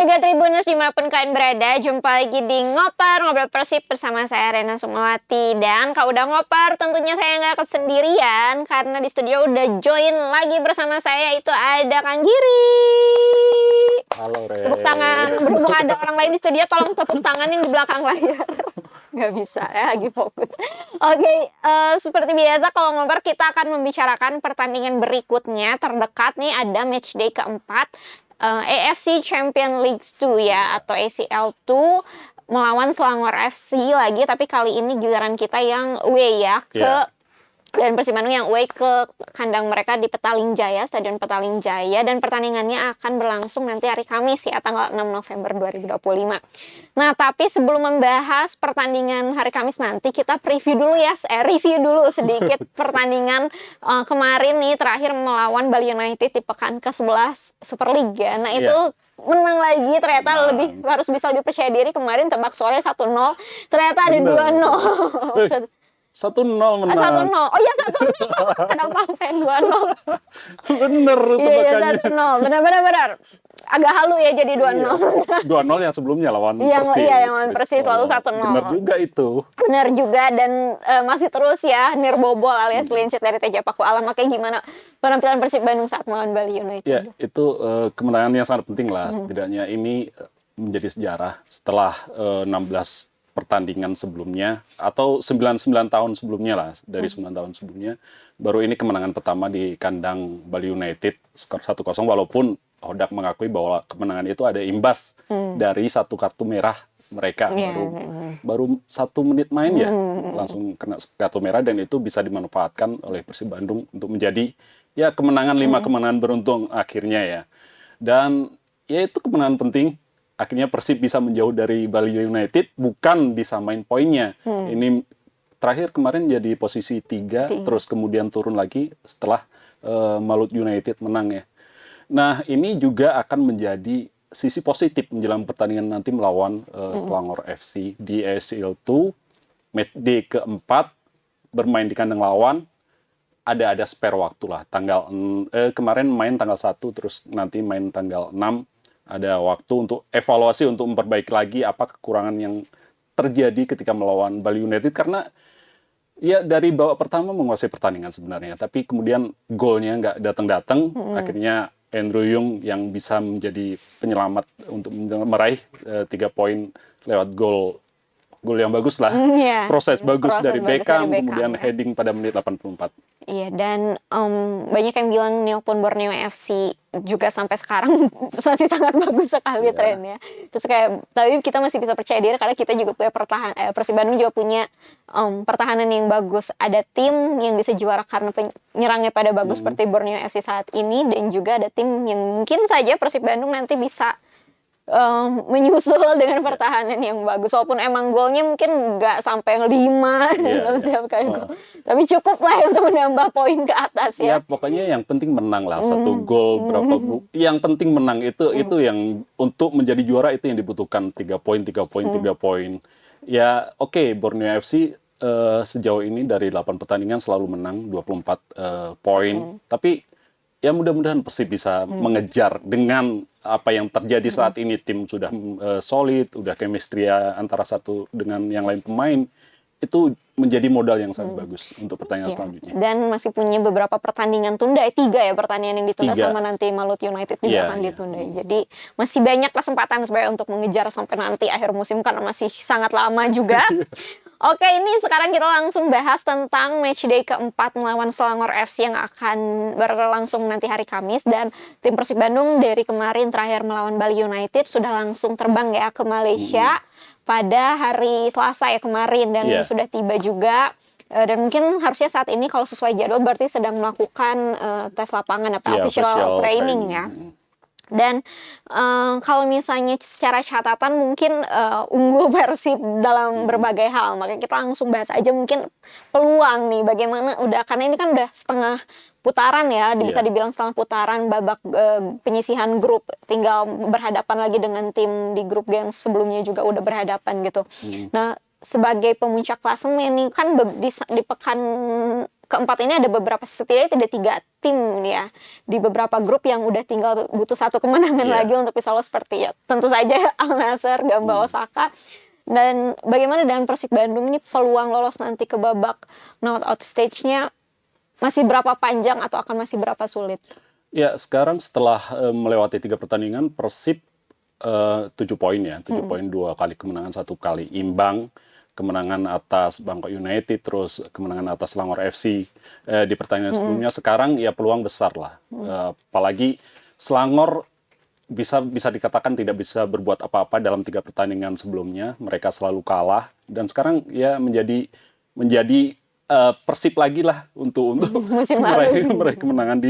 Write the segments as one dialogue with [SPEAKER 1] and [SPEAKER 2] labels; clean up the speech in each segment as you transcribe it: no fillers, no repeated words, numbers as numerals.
[SPEAKER 1] juga Tribuners dimanapun kalian berada, jumpa lagi di Ngobrol Persib bersama saya Rena Sukmawati. Dan kalau udah ngoper tentunya saya nggak kesendirian, karena di studio udah join lagi bersama saya, itu ada Kang Giri.
[SPEAKER 2] Halo Re.
[SPEAKER 1] Tepuk tangan, berhubung ada orang lain di studio tolong tepuk tangan yang di belakang layar. Nggak bisa ya, lagi fokus. Oke, seperti biasa kalau ngobrol kita akan membicarakan pertandingan berikutnya. Terdekat nih ada matchday keempat AFC Champions League 2 ya, atau ACL 2 melawan Selangor FC lagi, tapi kali ini giliran kita yang away ya dan Persib Bandung yang away ke kandang mereka di Petaling Jaya, Stadion Petaling Jaya, dan pertandingannya akan berlangsung nanti hari Kamis ya, tanggal 6 November 2025. Nah, tapi sebelum membahas pertandingan hari Kamis nanti, kita review dulu sedikit pertandingan kemarin nih, terakhir melawan Bali United di pekan ke-11 Superliga. Nah, itu menang lagi, ternyata harus bisa lebih percaya diri. Kemarin tebak sore 1-0, ternyata ada 2-0.
[SPEAKER 2] 1-0 menang.
[SPEAKER 1] 1-0. Oh iya 1-0. Kenapa main 2-0?
[SPEAKER 2] Bener tebakannya.
[SPEAKER 1] Iya 1-0. Benar. Agak halu ya jadi 2-0.
[SPEAKER 2] 2-0 yang sebelumnya lawan Persis.
[SPEAKER 1] Iya yang lawan Persis lalu 1-0.
[SPEAKER 2] Bener juga itu.
[SPEAKER 1] Bener juga, dan masih terus ya nirbobol alias clean sheet dari Teja Paku Alam. Makanya gimana penampilan Persib Bandung saat melawan Bali United?
[SPEAKER 2] Ya itu kemenangan yang sangat penting lah. Setidaknya ini menjadi sejarah setelah 16 pertandingan sebelumnya atau 99 tahun sebelumnya lah, dari 9 tahun sebelumnya baru ini kemenangan pertama di kandang Bali United skor 1-0, walaupun Hodak mengakui bahwa kemenangan itu ada imbas dari satu kartu merah mereka. Baru 1 menit main ya langsung kena kartu merah, dan itu bisa dimanfaatkan oleh Persib Bandung untuk menjadi ya kemenangan 5 kemenangan beruntung akhirnya ya. Dan ya itu kemenangan penting. Akhirnya Persib bisa menjauh dari Bali United, bukan disamain poinnya. Ini terakhir kemarin jadi posisi 3, terus kemudian turun lagi setelah Malut United menang ya. Nah, ini juga akan menjadi sisi positif menjelang pertandingan nanti melawan Selangor FC di ACL 2, matchday keempat, bermain di kandang lawan. Ada spare waktu lah. Kemarin main tanggal 1, terus nanti main tanggal 6. Ada waktu untuk evaluasi, untuk memperbaiki lagi apa kekurangan yang terjadi ketika melawan Bali United. Karena ya dari babak pertama menguasai pertandingan sebenarnya, tapi kemudian golnya nggak datang-datang. Akhirnya Andrew Yung yang bisa menjadi penyelamat untuk meraih 3 poin lewat gol yang bagus lah. Proses bagus dari Beckham, kemudian heading pada menit 84.
[SPEAKER 1] Iya, dan banyak yang bilang Neopon Borneo FC juga sampai sekarang masih sangat bagus sekali trennya. Terus tapi kita masih bisa percaya diri karena kita juga punya Persib Bandung juga punya pertahanan yang bagus. Ada tim yang bisa juara karena penyerangnya pada bagus seperti Borneo FC saat ini, dan juga ada tim yang mungkin saja Persib Bandung nanti bisa menyusul dengan pertahanan yang bagus, walaupun emang golnya mungkin nggak sampai 5 dalam setiap kali gol, tapi cukup lah untuk menambah poin ke atas ya.
[SPEAKER 2] Ya pokoknya yang penting menang lah, 1 gol berapa yang penting menang itu yang untuk menjadi juara itu yang dibutuhkan. 3 poin. Ya oke, Borneo FC sejauh ini dari 8 pertandingan selalu menang 24 poin, tapi ya mudah-mudahan Persib bisa mengejar dengan apa yang terjadi saat ini. Tim sudah solid, udah chemistry antara satu dengan yang lain pemain. Itu menjadi modal yang sangat bagus untuk pertandingan selanjutnya.
[SPEAKER 1] Dan masih punya beberapa pertandingan tunda, 3 ya pertandingan yang ditunda, sama nanti Malut United juga akan ditunda. Jadi masih banyak kesempatan sebenarnya untuk mengejar sampai nanti akhir musim, karena masih sangat lama juga. Oke, ini sekarang kita langsung bahas tentang matchday keempat melawan Selangor FC yang akan berlangsung nanti hari Kamis. Dan tim Persib Bandung dari kemarin terakhir melawan Bali United sudah langsung terbang ya ke Malaysia pada hari Selasa ya kemarin, dan sudah tiba juga. Dan mungkin harusnya saat ini kalau sesuai jadwal berarti sedang melakukan tes lapangan atau official training ya. Dan kalau misalnya secara catatan mungkin unggul Persib dalam berbagai hal, makanya kita langsung bahas aja mungkin peluang nih bagaimana karena ini kan udah setengah putaran ya, bisa dibilang setengah putaran babak penyisihan grup, tinggal berhadapan lagi dengan tim di grup yang sebelumnya juga udah berhadapan gitu. Nah, sebagai pemuncak klasemen nih kan di pekan keempat ini ada beberapa, setidaknya ada 3 tim nih ya di beberapa grup yang udah tinggal butuh 1 kemenangan lagi untuk bisa lolos, seperti ya tentu saja Al Nassr, Gamba Osaka. Dan bagaimana dengan Persib Bandung ini, peluang lolos nanti ke babak knockout stage-nya masih berapa panjang atau akan masih berapa sulit?
[SPEAKER 2] Ya, sekarang setelah melewati 3 pertandingan, Persib 7 poin ya, 7 poin, 2 kali kemenangan, 1 kali imbang, kemenangan atas Bangkok United, terus kemenangan atas Selangor FC di pertandingan sebelumnya. Sekarang ya peluang besar lah, apalagi Selangor bisa dikatakan tidak bisa berbuat apa-apa dalam 3 pertandingan sebelumnya. Mereka selalu kalah, dan sekarang ya menjadi Persib lagi lah untuk meraih kemenangan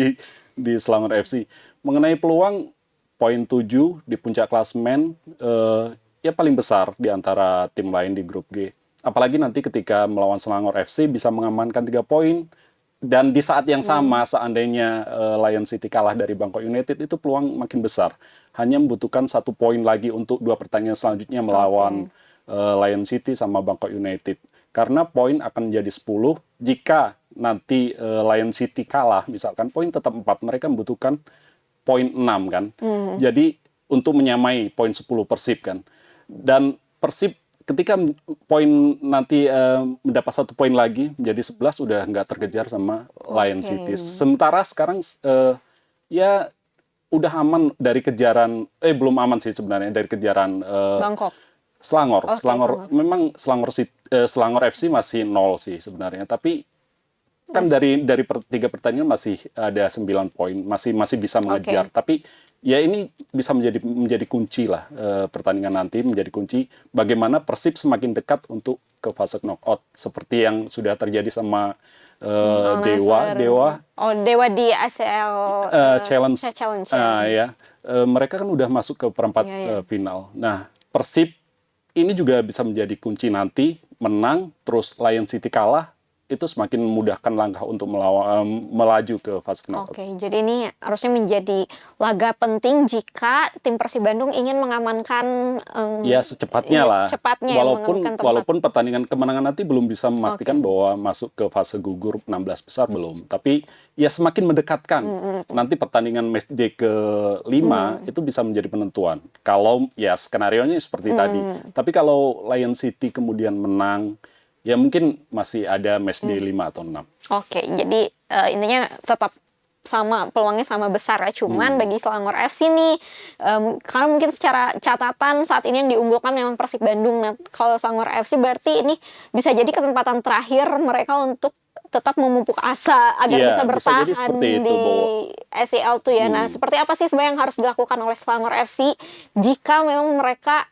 [SPEAKER 2] di Selangor FC. Mengenai peluang, poin 7 di puncak klasemen, ya paling besar di antara tim lain di grup G. Apalagi nanti ketika melawan Selangor FC bisa mengamankan 3 poin, dan di saat yang sama seandainya Lion City kalah dari Bangkok United, itu peluang makin besar. Hanya membutuhkan 1 poin lagi untuk 2 pertandingan selanjutnya melawan Lion City sama Bangkok United. Karena poin akan menjadi 10 jika nanti Lion City kalah, misalkan poin tetap 4, mereka membutuhkan poin 6 kan. Jadi untuk menyamai poin 10 Persib kan. Dan Persib ketika poin nanti mendapat 1 poin lagi menjadi 11, udah nggak terkejar sama Lion City. Sementara sekarang ya udah aman dari kejaran, belum aman sih sebenarnya dari kejaran
[SPEAKER 1] Bangkok.
[SPEAKER 2] Selangor. Memang Selangor FC masih 0 sih sebenarnya, tapi kan dari 3 pertandingan masih ada 9 poin, masih bisa mengejar. Tapi ya ini bisa menjadi kunci lah, pertandingan nanti menjadi kunci bagaimana Persib semakin dekat untuk ke fase knockout, seperti yang sudah terjadi sama Dewa
[SPEAKER 1] di ACL
[SPEAKER 2] Challenge.
[SPEAKER 1] ya.
[SPEAKER 2] Mereka kan udah masuk ke perempat final. Nah, Persib ini juga bisa menjadi kunci nanti, menang terus Lion City kalah, itu semakin memudahkan langkah untuk melaju ke fase knockout.
[SPEAKER 1] Jadi ini harusnya menjadi laga penting jika tim Persib Bandung ingin mengamankan
[SPEAKER 2] ya secepatnya lah. Walaupun pertandingan kemenangan nanti belum bisa memastikan bahwa masuk ke fase gugur 16 besar, belum. Tapi ya semakin mendekatkan. Nanti pertandingan matchday ke-5 itu bisa menjadi penentuan. Kalau ya skenarionya seperti tadi. Tapi kalau Lion City kemudian menang, ya mungkin masih ada matchday 5 atau 6.
[SPEAKER 1] Jadi intinya tetap sama, peluangnya sama besar ya. Cuman bagi Selangor FC nih, karena mungkin secara catatan saat ini yang diunggulkan memang Persib Bandung. Nah, kalau Selangor FC berarti ini bisa jadi kesempatan terakhir mereka untuk tetap memupuk asa agar bisa bertahan di ACL tuh ya. Nah, seperti apa sih sebenarnya yang harus dilakukan oleh Selangor FC jika memang mereka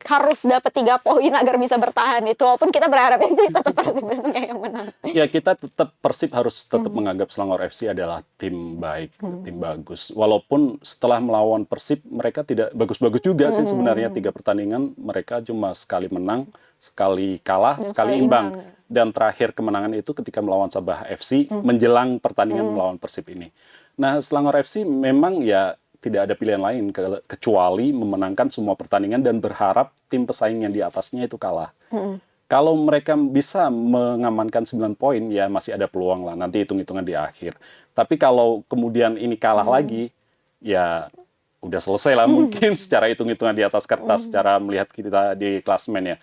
[SPEAKER 1] harus dapat 3 poin agar bisa bertahan itu, walaupun kita berharap itu tetap Persib Bandung yang menang.
[SPEAKER 2] Ya, kita Persib harus tetap menganggap Selangor FC adalah tim baik, tim bagus. Walaupun setelah melawan Persib mereka tidak bagus-bagus juga sih sebenarnya. 3 pertandingan mereka cuma sekali menang, sekali kalah, sekali imbang. Dan terakhir kemenangan itu ketika melawan Sabah FC menjelang pertandingan melawan Persib ini. Nah, Selangor FC memang ya tidak ada pilihan lain kecuali memenangkan semua pertandingan dan berharap tim pesaing yang di atasnya itu kalah. Kalau mereka bisa mengamankan 9 poin, ya masih ada peluang lah, nanti hitung-hitungan di akhir. Tapi kalau kemudian ini kalah lagi, ya udah selesai lah mungkin secara hitung-hitungan di atas kertas, secara melihat kita di klasemen ya.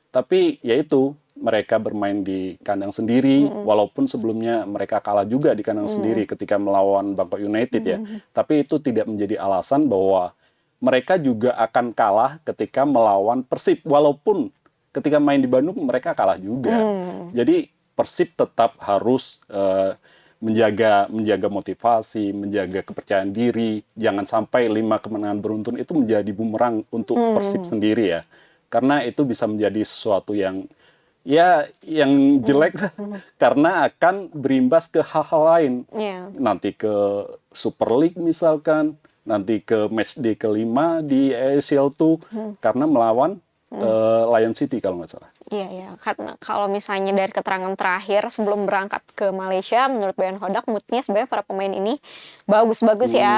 [SPEAKER 2] Tapi ya itu, mereka bermain di kandang sendiri, walaupun sebelumnya mereka kalah juga di kandang sendiri ketika melawan Bangkok United ya. Tapi itu tidak menjadi alasan bahwa mereka juga akan kalah ketika melawan Persib, walaupun ketika main di Bandung mereka kalah juga. Jadi Persib tetap harus menjaga motivasi, menjaga kepercayaan diri, jangan sampai 5 kemenangan beruntun itu menjadi bumerang untuk Persib sendiri ya. Karena itu bisa menjadi sesuatu yang jelek karena akan berimbas ke hal-hal lain. Nanti ke Super League misalkan, nanti ke matchday ke-5 di ACL 2 karena melawan Lion City kalau nggak salah.
[SPEAKER 1] Iya ya, karena kalau misalnya dari keterangan terakhir sebelum berangkat ke Malaysia, menurut Boyan Hodak moodnya sebenarnya para pemain ini bagus-bagus ya,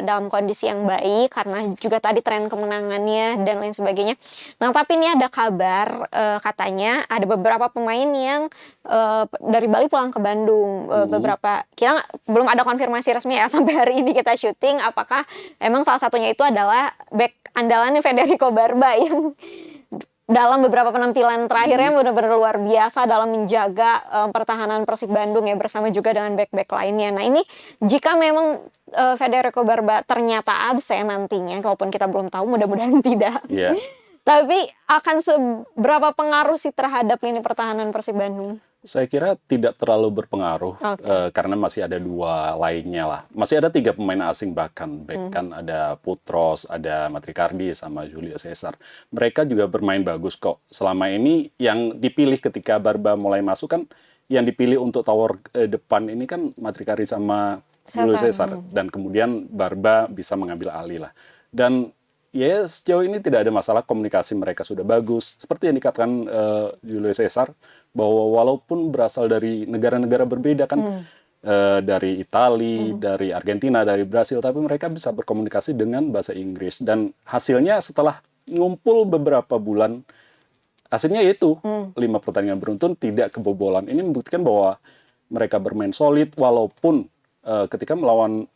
[SPEAKER 1] dalam kondisi yang baik karena juga tadi tren kemenangannya dan lain sebagainya. Nah tapi ini ada kabar katanya ada beberapa pemain yang dari Bali pulang ke Bandung. Beberapa kita belum ada konfirmasi resmi ya sampai hari ini kita syuting apakah emang salah satunya itu adalah back andalannya Federico Barba yang dalam beberapa penampilan terakhirnya benar-benar luar biasa dalam menjaga pertahanan Persib Bandung ya bersama juga dengan back-back lainnya. Nah ini jika memang Federico Barba ternyata absen nantinya, walaupun kita belum tahu, mudah-mudahan tidak.
[SPEAKER 2] Yeah.
[SPEAKER 1] Tapi akan seberapa pengaruh sih terhadap lini pertahanan Persib Bandung?
[SPEAKER 2] Saya kira tidak terlalu berpengaruh karena masih ada 2 lainnya lah. Masih ada 3 pemain asing bahkan. Bahkan ada Putros, ada Matrikardi, sama Julio Cesar. Mereka juga bermain bagus kok. Selama ini yang dipilih ketika Barba mulai masuk kan, yang dipilih untuk tower depan ini kan Matrikardi sama Julio Cesar. Dan kemudian Barba bisa mengambil alih lah. Dan ya sejauh ini tidak ada masalah, komunikasi mereka sudah bagus. Seperti yang dikatakan Julio Cesar, bahwa walaupun berasal dari negara-negara berbeda kan, dari Italia, dari Argentina, dari Brasil, tapi mereka bisa berkomunikasi dengan bahasa Inggris. Dan hasilnya setelah ngumpul beberapa bulan, hasilnya yaitu 5 pertandingan beruntun tidak kebobolan. Ini membuktikan bahwa mereka bermain solid, walaupun ketika melawan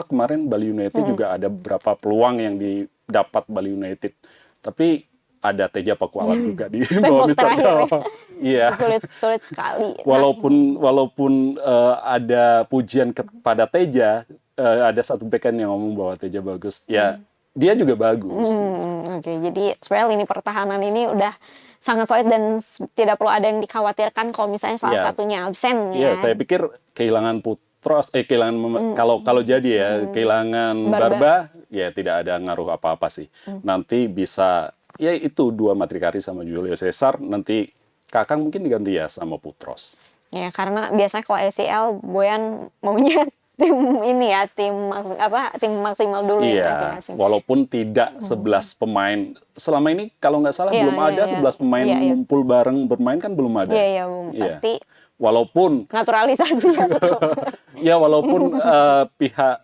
[SPEAKER 2] kemarin Bali United juga ada beberapa peluang yang didapat Bali United. Tapi ada Teja Pakualam juga di bawah Mister Teo. Iya.
[SPEAKER 1] Sulit sekali.
[SPEAKER 2] Walaupun ada pujian kepada Teja, ada satu backhand yang ngomong bahwa Teja bagus. Ya, dia juga bagus.
[SPEAKER 1] Oke, jadi sebenarnya lini pertahanan ini udah sangat solid dan tidak perlu ada yang dikhawatirkan kalau misalnya salah satunya absen ya.
[SPEAKER 2] Iya, saya pikir kehilangan kalau jadi ya kehilangan Barba ya tidak ada ngaruh apa-apa sih. Nanti bisa ya itu 2 Matrikardi sama Julio Cesar, nanti Kakang mungkin diganti ya sama Putros.
[SPEAKER 1] Ya karena biasanya kalau ACL Boyan maunya tim ini ya, tim maksimal dulu
[SPEAKER 2] ya masing-masing. Walaupun tidak 11 pemain. Selama ini kalau nggak salah belum ada 11 pemain ngumpul bareng bermain kan belum ada.
[SPEAKER 1] Iya, pasti.
[SPEAKER 2] Walaupun
[SPEAKER 1] naturalisasi ya tetap.
[SPEAKER 2] Ya walaupun pihak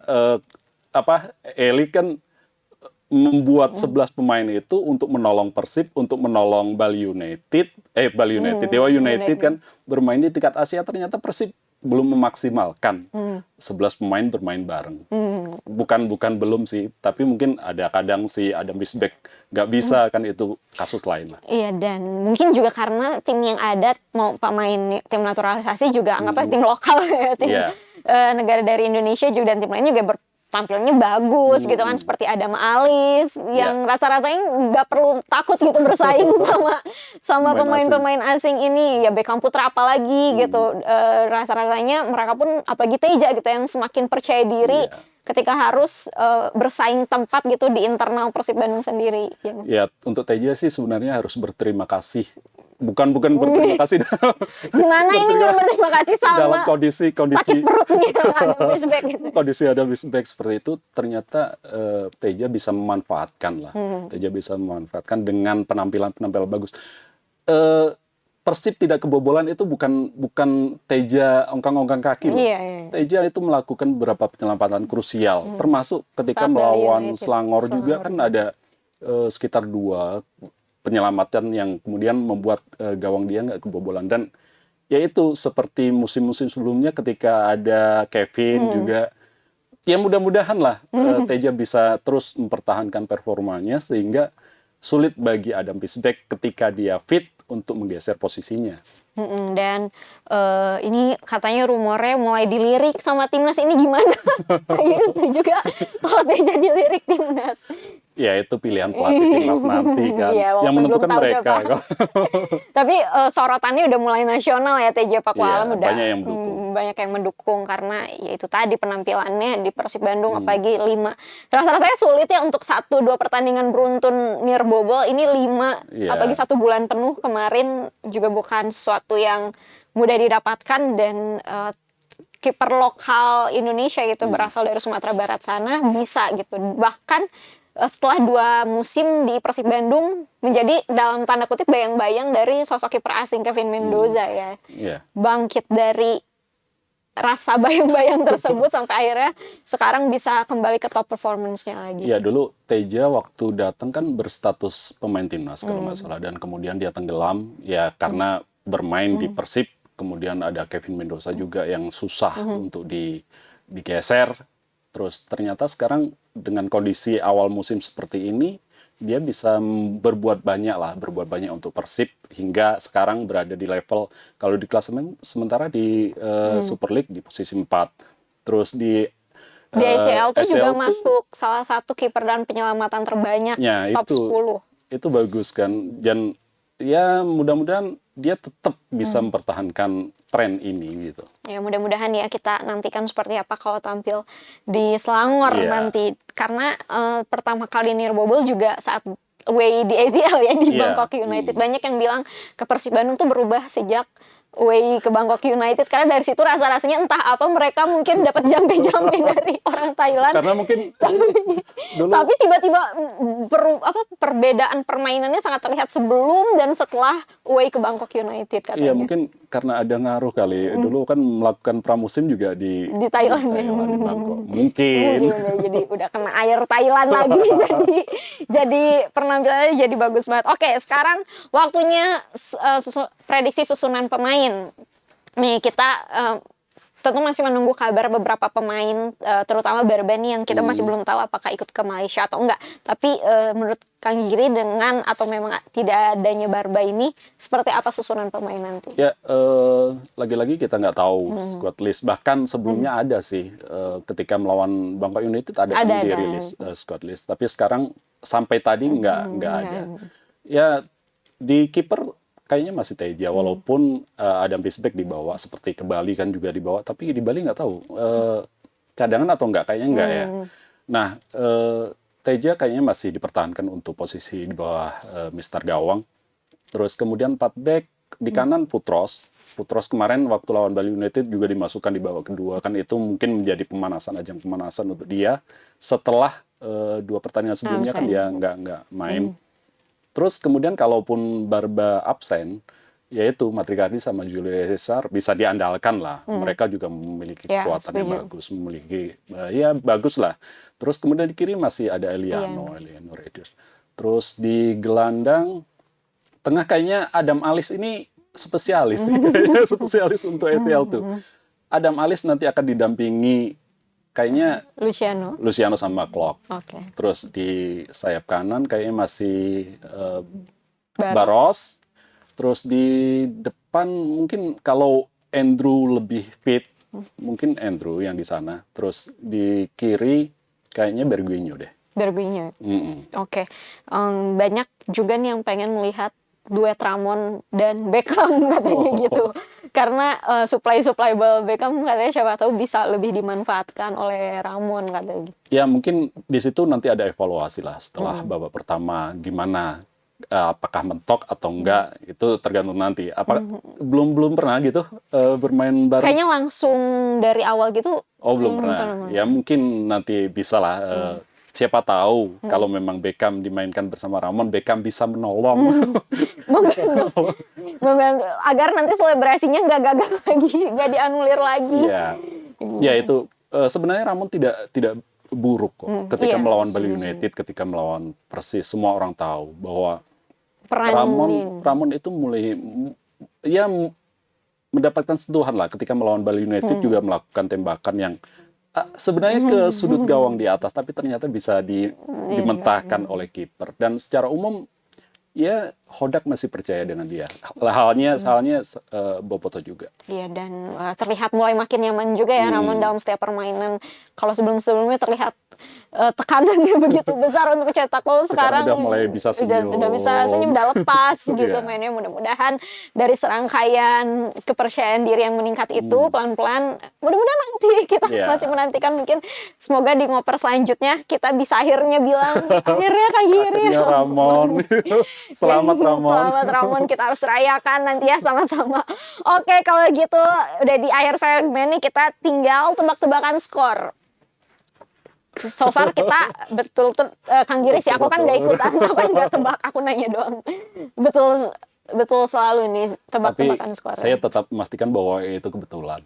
[SPEAKER 2] Eli kan membuat 11 pemain itu untuk menolong Persib, untuk menolong Bali United, Dewa United kan bermain di tingkat Asia, ternyata Persib belum memaksimalkan 11 pemain bermain bareng. Bukan belum sih, tapi mungkin ada kadang si Adam Wisbeck nggak bisa kan, itu kasus lain lah.
[SPEAKER 1] Iya, dan mungkin juga karena tim yang ada mau pemain tim naturalisasi juga anggapnya tim lokal ya, tim negara dari Indonesia juga, dan tim lain juga tampilnya bagus gitu kan, seperti Adam Alis yang rasa-rasanya nggak perlu takut gitu bersaing sama pemain-pemain asing ini ya, Beckham Putra apalagi gitu, rasa-rasanya mereka pun apalagi Teja gitu yang semakin percaya diri ketika harus bersaing tempat gitu di internal Persib Bandung sendiri.
[SPEAKER 2] Ya untuk Teja sih sebenarnya harus berterima kasih. Bukan berterima kasih.
[SPEAKER 1] Gimana ini berterima kasih sama
[SPEAKER 2] dalam kondisi
[SPEAKER 1] sakit perutnya Adam Wisbeck gitu.
[SPEAKER 2] Kondisi Adam Wisbeck seperti itu, ternyata Teja bisa memanfaatkan lah. Teja bisa memanfaatkan dengan penampilan bagus. Persib tidak kebobolan itu bukan Teja ongkang-ongkang kaki loh. Teja itu melakukan beberapa penyelamatan krusial, termasuk ketika melawan Selangor juga kan ada sekitar 2 penyelamatan yang kemudian membuat gawang dia nggak kebobolan. Dan ya itu seperti musim-musim sebelumnya ketika ada Kevin juga, ya mudah-mudahan lah Teja bisa terus mempertahankan performanya sehingga sulit bagi Adam Wisbeck ketika dia fit untuk menggeser posisinya.
[SPEAKER 1] Dan ini katanya rumornya mulai dilirik sama timnas, ini gimana? Akhirnya setuju juga kalau Teja dilirik timnas.
[SPEAKER 2] Ya itu pilihan pelatih timnas nanti kan, yang menentukan mereka.
[SPEAKER 1] Tapi sorotannya udah mulai nasional ya, Teja Pakualam udah
[SPEAKER 2] banyak yang
[SPEAKER 1] mendukung karena ya itu tadi penampilannya di Persib Bandung, apalagi 5. Rasanya sulit ya untuk 1-2 pertandingan beruntun nirbobol, ini 5, apalagi 1 bulan penuh kemarin juga bukan sesuatu yang mudah didapatkan, dan kiper lokal Indonesia gitu berasal dari Sumatera Barat sana bisa gitu, bahkan setelah 2 musim di Persib Bandung menjadi dalam tanda kutip bayang-bayang dari sosok kiper asing Kevin Mendoza ya.
[SPEAKER 2] Iya.
[SPEAKER 1] Bangkit dari rasa bayang-bayang tersebut sampai akhirnya sekarang bisa kembali ke top performance-nya lagi.
[SPEAKER 2] Iya, dulu Teja waktu datang kan berstatus pemain timnas kalau nggak salah, dan kemudian dia tenggelam ya karena bermain di Persib. Kemudian ada Kevin Mendoza juga yang susah untuk digeser. Terus ternyata sekarang dengan kondisi awal musim seperti ini, dia bisa berbuat banyak untuk Persib hingga sekarang berada di level, kalau di klasemen sementara di Super League di posisi 4. Terus di
[SPEAKER 1] ACL tuh juga
[SPEAKER 2] tuh,
[SPEAKER 1] masuk salah satu kiper dan penyelamatan terbanyak
[SPEAKER 2] ya,
[SPEAKER 1] top 10.
[SPEAKER 2] Itu bagus kan, dan ya mudah-mudahan dia tetap bisa mempertahankan tren ini gitu.
[SPEAKER 1] Ya mudah-mudahan ya, kita nantikan seperti apa kalau tampil di Selangor nanti. Karena pertama kali Nirbobol juga saat away di ACL ya di Bangkok United. Banyak yang bilang ke Persib Bandung tuh berubah sejak away ke Bangkok United, karena dari situ rasa-rasanya entah apa mereka mungkin dapat jampe-jampe dari orang Thailand.
[SPEAKER 2] Karena mungkin dulu
[SPEAKER 1] Tapi tiba-tiba perbedaan permainannya sangat terlihat sebelum dan setelah away ke Bangkok United katanya.
[SPEAKER 2] iya, mungkin karena ada ngaruh kali. Dulu kan melakukan pramusim juga di
[SPEAKER 1] Thailand ya.
[SPEAKER 2] di Bangkok. Mungkin.
[SPEAKER 1] Ya, jadi udah kena air Thailand lagi, jadi penampilannya jadi bagus banget. Oke, sekarang waktunya prediksi susunan pemain. Nih kita tentu masih menunggu kabar beberapa pemain, terutama Barba nih yang kita masih belum tahu apakah ikut ke Malaysia atau enggak. Tapi menurut Kang Giri, dengan atau memang tidak adanya Barba ini, seperti apa susunan pemain nanti?
[SPEAKER 2] Ya, lagi-lagi kita nggak tahu squad list. Bahkan sebelumnya ada sih, ketika melawan Bangkok United ada dirilis squad list. Tapi sekarang sampai tadi nggak ada. Ya, di kiper kayaknya masih Teja, walaupun Adam Risbeck dibawa, seperti ke Bali kan juga dibawa, tapi di Bali nggak tahu cadangan atau enggak, kayaknya enggak ya. Nah, Teja kayaknya masih dipertahankan untuk posisi di bawah Mister Gawang. Terus kemudian 4 back di kanan Putros kemarin waktu lawan Bali United juga dimasukkan di babak kedua, kan itu mungkin menjadi ajang pemanasan untuk dia setelah 2 pertandingan sebelumnya kan dia nggak main. Terus kemudian kalaupun Barba absen, yaitu Matrikardi sama Julio Cesar bisa diandalkan lah. Mereka juga memiliki kekuatan yang bagus, bagus lah. Terus kemudian di kiri masih ada Eliano Edwards. Terus di gelandang tengah kayaknya Adam Alis ini spesialis, spesialis untuk ACL tuh. Adam Alis nanti akan didampingi kayaknya Luciano sama Klok. Terus di sayap kanan kayaknya masih Baros. Terus di depan mungkin kalau Andrew lebih fit, mungkin Andrew yang di sana. Terus di kiri kayaknya Berguinho deh.
[SPEAKER 1] Oke. Banyak juga nih yang pengen melihat duet Ramon dan Beckham katanya gitu. Karena supply Beckham katanya siapa tahu bisa lebih dimanfaatkan oleh Ramon katanya.
[SPEAKER 2] Ya mungkin di situ nanti ada evaluasi lah setelah babak pertama, gimana apakah mentok atau enggak, itu tergantung nanti. Belum pernah gitu bermain bareng?
[SPEAKER 1] Kayaknya langsung dari awal gitu.
[SPEAKER 2] Oh, belum pernah. Ya mungkin nanti bisa lah. Siapa tahu kalau memang Beckham dimainkan bersama Ramon, Beckham bisa menolong.
[SPEAKER 1] Membantu agar nanti selebrasinya nggak gagal lagi, nggak dianulir lagi.
[SPEAKER 2] Ya itu sebenarnya Ramon tidak buruk kok. Ketika melawan Bali United, ketika melawan Persis, semua orang tahu bahwa Ramon itu mulai mendapatkan sentuhan lah. Ketika melawan Bali United juga melakukan tembakan yang sebenarnya ke sudut gawang di atas, tapi ternyata bisa dimentahkan oleh kiper. Dan secara umum ya Hodak masih percaya dengan dia. Halnya Boboto juga.
[SPEAKER 1] Iya, dan terlihat mulai makin nyaman juga ya Ramon dalam setiap permainan. Kalau sebelumnya terlihat tekanannya begitu besar untuk cetak gol, sekarang
[SPEAKER 2] udah mulai bisa senyum.
[SPEAKER 1] Udah bisa senyum, udah lepas gitu mainnya. Mudah-mudahan dari serangkaian kepercayaan diri yang meningkat itu pelan-pelan, mudah-mudahan nanti kita masih menantikan, mungkin semoga di ngoper selanjutnya kita bisa akhirnya bilang akhirnya Kak Giri.
[SPEAKER 2] Ramon. Selamat
[SPEAKER 1] Ramon, kita harus rayakan nanti ya sama-sama. Oke, kalau gitu udah di akhir segmen nih, kita tinggal tebak-tebakan skor. so far kita betul tuh Kang Giri sih, aku kan nggak ikutan, aku kan nggak tebak, aku nanya doang. Betul selalu nih
[SPEAKER 2] Tapi
[SPEAKER 1] tebak-tebakan skor.
[SPEAKER 2] saya tetap memastikan bahwa itu kebetulan.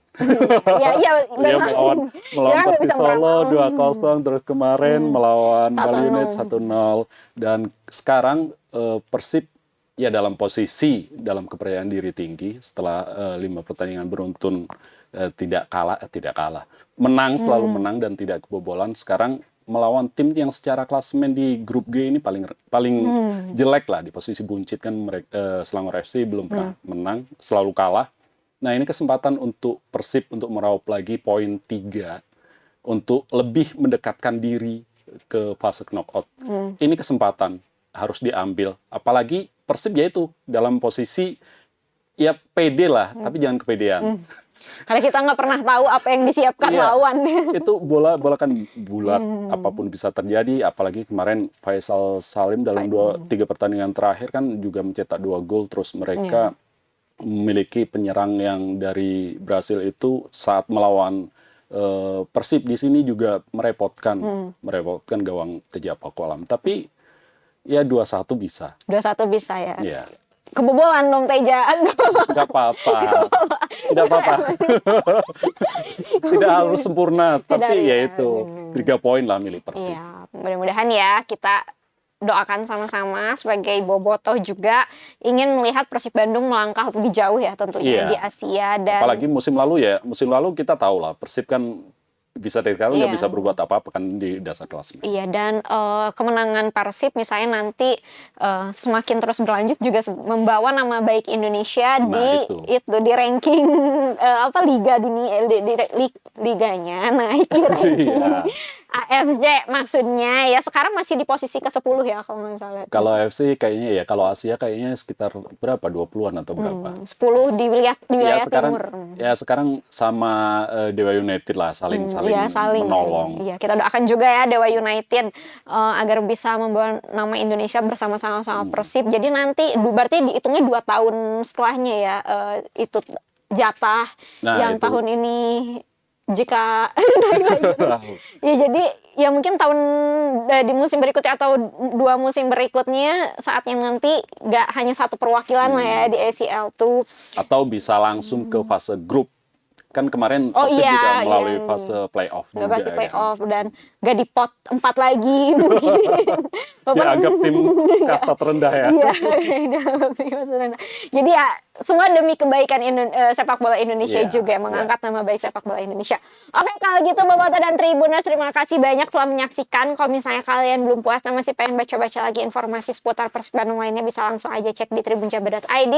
[SPEAKER 1] Ya, iya,
[SPEAKER 2] Dia
[SPEAKER 1] memang.
[SPEAKER 2] melawan
[SPEAKER 1] Dia kan nggak
[SPEAKER 2] Persis
[SPEAKER 1] bisa
[SPEAKER 2] Solo
[SPEAKER 1] meramal.
[SPEAKER 2] 2-0, terus kemarin melawan
[SPEAKER 1] 1-0.
[SPEAKER 2] Bali United 1-0, dan sekarang Persib ya dalam posisi dalam kepercayaan diri tinggi setelah 5 pertandingan beruntun, tidak kalah, menang, selalu menang dan tidak kebobolan. Sekarang melawan tim yang secara klasemen di grup G ini paling jelek lah, di posisi buncit kan. Selangor FC belum pernah menang, selalu kalah. Nah, ini kesempatan untuk Persib untuk meraup lagi poin 3 untuk lebih mendekatkan diri ke fase knockout. Ini kesempatan harus diambil, apalagi Persib ya itu dalam posisi ya pede lah, tapi jangan kepedean.
[SPEAKER 1] Karena kita nggak pernah tahu apa yang disiapkan
[SPEAKER 2] Iya,
[SPEAKER 1] lawan.
[SPEAKER 2] itu bola kan bulat, apapun bisa terjadi. Apalagi kemarin Faisal Salim dalam 3 pertandingan terakhir kan juga mencetak 2 gol. Terus mereka memiliki penyerang yang dari Brasil itu saat melawan Persib di sini juga merepotkan gawang Teja Pakualam. Tapi ya 2-1 bisa.
[SPEAKER 1] 2-1 bisa ya.
[SPEAKER 2] Ya,
[SPEAKER 1] Kebobolan dong Teja.
[SPEAKER 2] nggak apa-apa. Tidak apa-apa. Tidak harus sempurna, tapi ya itu 3 poin lah milik Persib.
[SPEAKER 1] Iya, mudah-mudahan ya kita doakan sama-sama sebagai bobotoh juga ingin melihat Persib Bandung melangkah lebih jauh ya tentunya
[SPEAKER 2] Iya.
[SPEAKER 1] di Asia. Dan
[SPEAKER 2] Apalagi musim lalu kita tahu lah Persib kan bisa dikatakan nggak bisa berbuat apa-apa kan di dasar klasemen.
[SPEAKER 1] iya, dan kemenangan Persib misalnya nanti semakin terus berlanjut juga membawa nama baik Indonesia di ranking liga dunia, liganya naik di ranking AFC maksudnya ya. Sekarang masih di posisi ke-10 ya kalau nggak salah.
[SPEAKER 2] Kalau AFC kayaknya ya, kalau Asia kayaknya sekitar berapa, 20-an atau berapa?
[SPEAKER 1] 10 di wilayah timur.
[SPEAKER 2] Ya sekarang sama Dewa United lah, saling menolong.
[SPEAKER 1] Iya, kita doakan juga ya Dewa United agar bisa membawa nama Indonesia bersama-sama sama Persib. Jadi nanti berarti dihitungnya 2 tahun setelahnya ya, itu jatah yang
[SPEAKER 2] itu.
[SPEAKER 1] tahun ini jika ya, jadi ya mungkin tahun di musim berikutnya atau 2 musim berikutnya saatnya nanti nggak hanya 1 perwakilan lah ya di ACL tuh,
[SPEAKER 2] atau bisa langsung ke fase grup. Kan kemarin Persib juga melalui fase playoff juga.
[SPEAKER 1] Fase playoff dan gak di pot 4 lagi mungkin.
[SPEAKER 2] Dianggap tim kasta terendah ya.
[SPEAKER 1] Iya, jadi ya semua demi kebaikan sepak bola Indonesia juga, mengangkat nama baik sepak bola Indonesia. Oke, kalau gitu Bobotoh dan Tribuners, terima kasih banyak telah menyaksikan. Kalau misalnya kalian belum puas dan masih pengen baca-baca lagi informasi seputar Persib Bandung lainnya, bisa langsung aja cek di tribunjabar.id,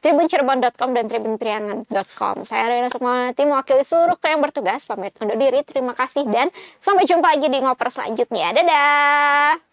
[SPEAKER 1] tribuncerbon.com, dan tribunpriangan.com. Saya Rina Sukmawati, mewakili seluruh kru yang bertugas, pamit undur diri. Terima kasih dan sampai jumpa lagi di ngoper selanjutnya. Dadah!